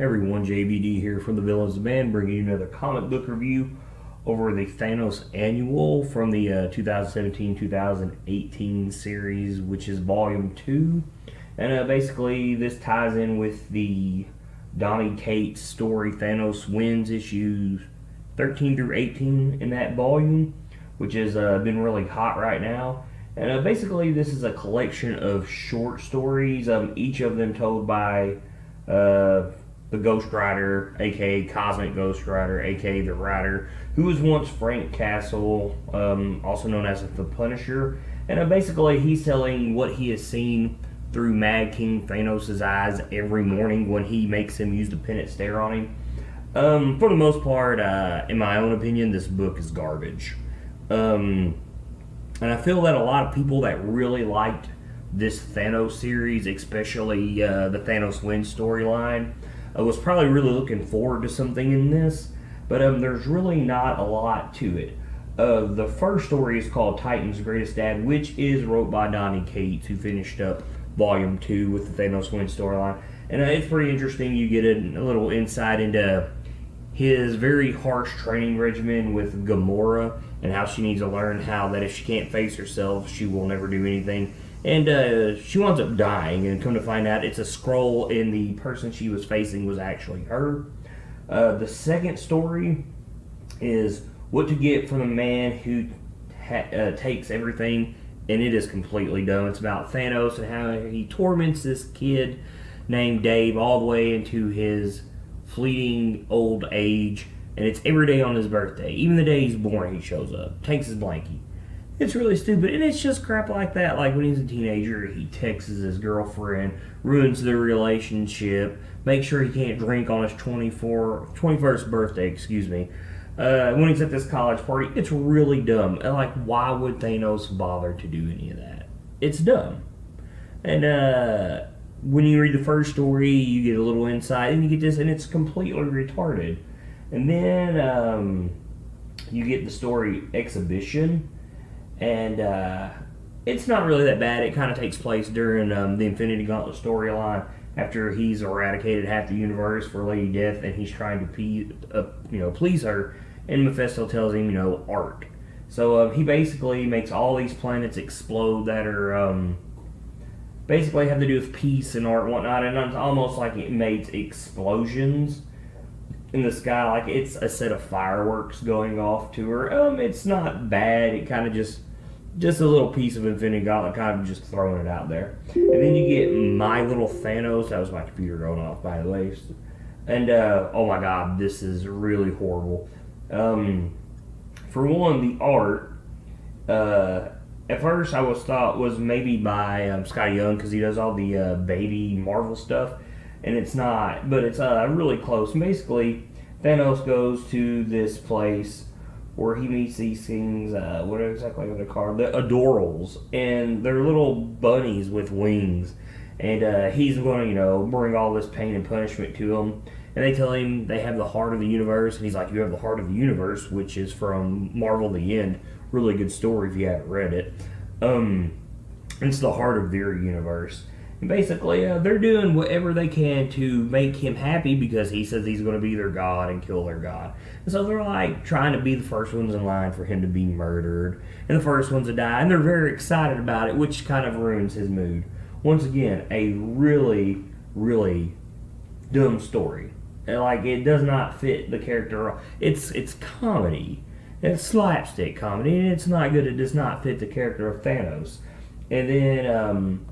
Everyone, JBD here from the Villains Band, bringing you another comic book review over the Thanos Annual from the 2017-2018 series, which is Volume 2. And basically, this ties in with the Donny Cates story, Thanos Wins, issues 13 through 18 in that volume, which has been really hot right now. And basically, this is a collection of short stories, each of them told by the Ghost Rider, aka Cosmic Ghost Rider, aka the Rider, who was once Frank Castle, also known as the Punisher. And basically, he's telling what he has seen through Mad King Thanos' eyes every morning when he makes him use the Penance Stare on him. For the most part, in my own opinion, this book is garbage. And I feel that a lot of people that really liked this Thanos series, especially the Thanos Wins storyline, was probably really looking forward to something in this, but there's really not a lot to it. The first story is called Titan's Greatest Dad, which is wrote by Donny Cates, who finished up Volume 2 with the Thanos Wins storyline. And it's pretty interesting. You get a little insight into his very harsh training regimen with Gamora and how she needs to learn how that if she can't face herself, she will never do anything. And she winds up dying, and come to find out it's a scroll, and the person she was facing was actually her. The second story is What to Get from a Man Who Takes Everything, and it is completely dumb. It's about Thanos and how he torments this kid named Dave all the way into his fleeting old age, and it's every day on his birthday. Even the day he's born, he shows up, takes his blankie. It's really stupid, and it's just crap like that. Like when he's a teenager, he texts his girlfriend, ruins their relationship, makes sure he can't drink on his 21st birthday, when he's at this college party. It's really dumb. And like, why would Thanos bother to do any of that? It's dumb. And when you read the first story, you get a little insight, and you get this, and it's completely retarded. And then you get the story Exhibition, and it's not really that bad. It kind of takes place during the Infinity Gauntlet storyline after he's eradicated half the universe for Lady Death, and he's trying to please her. And Mephisto tells him, art. So he basically makes all these planets explode that are basically have to do with peace and art and whatnot, and it's almost like it makes explosions in the sky, like it's a set of fireworks going off to her. It's not bad. It kind of just a little piece of Infinity Gauntlet, kind of just throwing it out there. And then you get My Little Thanos. That was my computer going off, by the way. And oh my god, this is really horrible. For one, the art, at first I thought was maybe by Scott Young, because he does all the baby Marvel stuff, and it's not, but it's really close. And basically, Thanos goes to this place where he meets these things, what exactly are they called? The Adorals, and they're little bunnies with wings, and he's going to, bring all this pain and punishment to them. And they tell him they have the heart of the universe, and he's like, you have the heart of the universe, which is from Marvel The End. Really good story if you haven't read it. It's the heart of their universe. And basically, they're doing whatever they can to make him happy, because he says he's going to be their god and kill their god. And so they're like trying to be the first ones in line for him to be murdered, and the first ones to die, and they're very excited about it, which kind of ruins his mood. Once again, a really, really dumb story. And like, it does not fit the character. It's comedy. It's slapstick comedy, and it's not good. It does not fit the character of Thanos. And then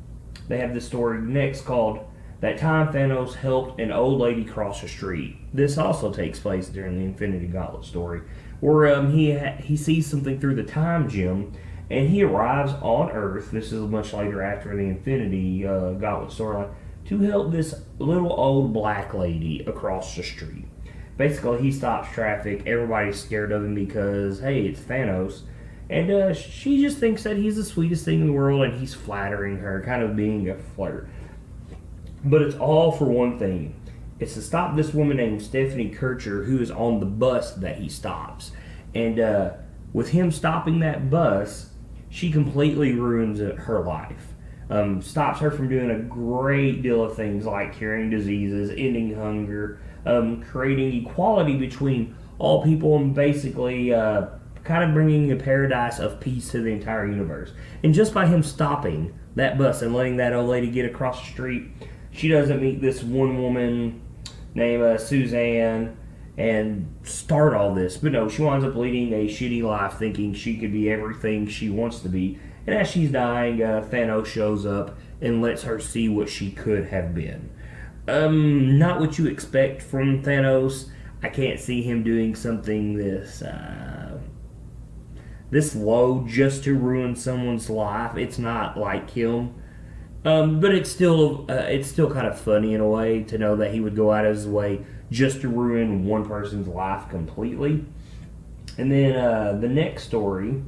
they have this story next called That Time Thanos Helped an Old Lady Cross the Street. This also takes place during the Infinity Gauntlet story, where he sees something through the time gem, and he arrives on Earth. This is much later after the Infinity Gauntlet storyline, to help this little old black lady across the street. Basically, he stops traffic. Everybody's scared of him because, hey, it's Thanos. And she just thinks that he's the sweetest thing in the world, and he's flattering her, kind of being a flirt. But it's all for one thing. It's to stop this woman named Stephanie Kircher, who is on the bus that he stops. And with him stopping that bus, she completely ruins her life. stops her from doing a great deal of things like curing diseases, ending hunger, creating equality between all people, and basically kind of bringing a paradise of peace to the entire universe. And just by him stopping that bus and letting that old lady get across the street, she doesn't meet this one woman named Suzanne and start all this. But no, she winds up leading a shitty life thinking she could be everything she wants to be. And as she's dying, Thanos shows up and lets her see what she could have been. Not what you expect from Thanos. I can't see him doing something this low just to ruin someone's life. It's not like him. But it's still kind of funny in a way to know that he would go out of his way just to ruin one person's life completely. And then the next story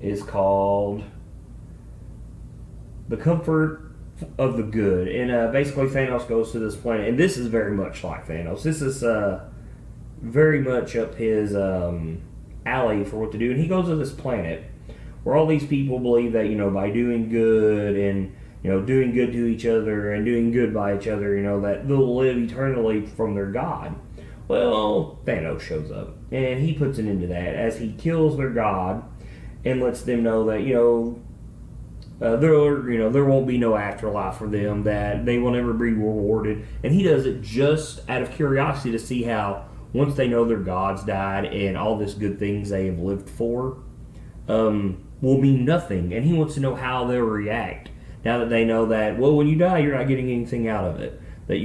is called The Comfort of the Good. And basically Thanos goes to this planet, and this is very much like Thanos. This is very much up his alley for what to do. And he goes to this planet where all these people believe that, by doing good and doing good to each other and doing good by each other, that they'll live eternally from their god. Well, Thanos shows up, and he puts an end to that as he kills their god and lets them know that, there won't be no afterlife for them, that they will never be rewarded. And he does it just out of curiosity to see how, once they know their gods died and all this good things they have lived for, will mean nothing. And he wants to know how they'll react now that they know that, well, when you die, you're not getting anything out of it. That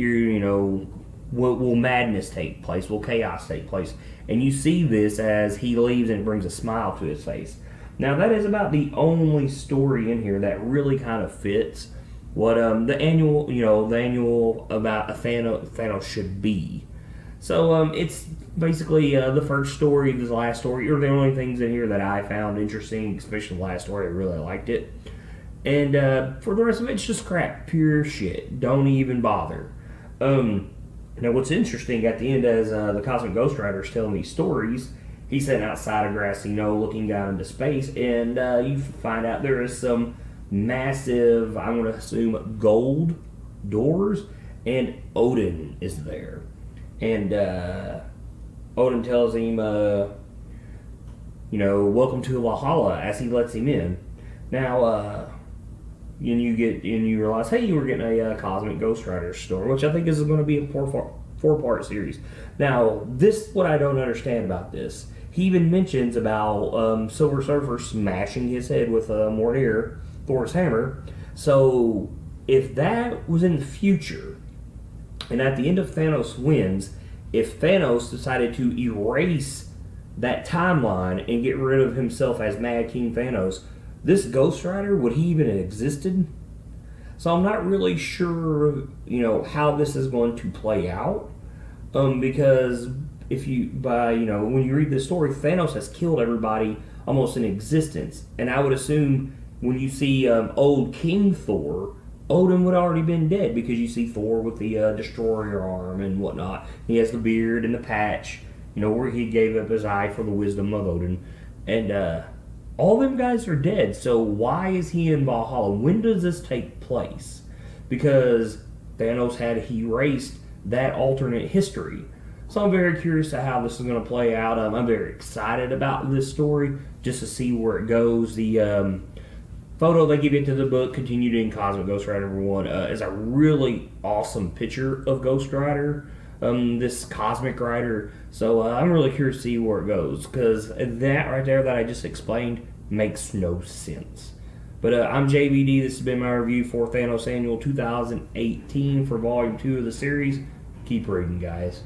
will madness take place? Will chaos take place? And you see this as he leaves and brings a smile to his face. Now, that is about the only story in here that really kind of fits what the annual about a Thanos should be. So it's basically the first story, the last story, or the only things in here that I found interesting, especially the last story. I really liked it. And for the rest of it, it's just crap. Pure shit. Don't even bother. Now, what's interesting at the end, as the Cosmic Ghost Rider is telling these stories, he's sitting outside a grassy knoll looking down into space, and you find out there is some massive, I'm going to assume, gold doors, and Odin is there. And Odin tells him, welcome to Valhalla, as he lets him in. Now, and you realize, hey, you were getting a Cosmic Ghost Rider story, which I think is going to be a four-part series. Now, what I don't understand about this. He even mentions about Silver Surfer smashing his head with Mjolnir, Thors Hammer. So, if that was in the future, and at the end of Thanos Wins, if Thanos decided to erase that timeline and get rid of himself as Mad King Thanos, this Ghost Rider, would he even have existed? So I'm not really sure, how this is going to play out. Because when you read this story, Thanos has killed everybody almost in existence. And I would assume when you see old King Thor, Odin would have already been dead, because you see Thor with the destroyer arm and whatnot. He has the beard and the patch, where he gave up his eye for the wisdom of Odin. And all them guys are dead, so why is he in Valhalla? When does this take place? Because Thanos had erased that alternate history. So I'm very curious to how this is going to play out. I'm very excited about this story, just to see where it goes. The photo they give into the book, Continued in Cosmic Ghost Rider #1, is a really awesome picture of Ghost Rider, this Cosmic Rider. So I'm really curious to see where it goes, because that right there that I just explained makes no sense. But I'm JVD. This has been my review for Thanos Annual 2018 for Volume 2 of the series. Keep reading, guys.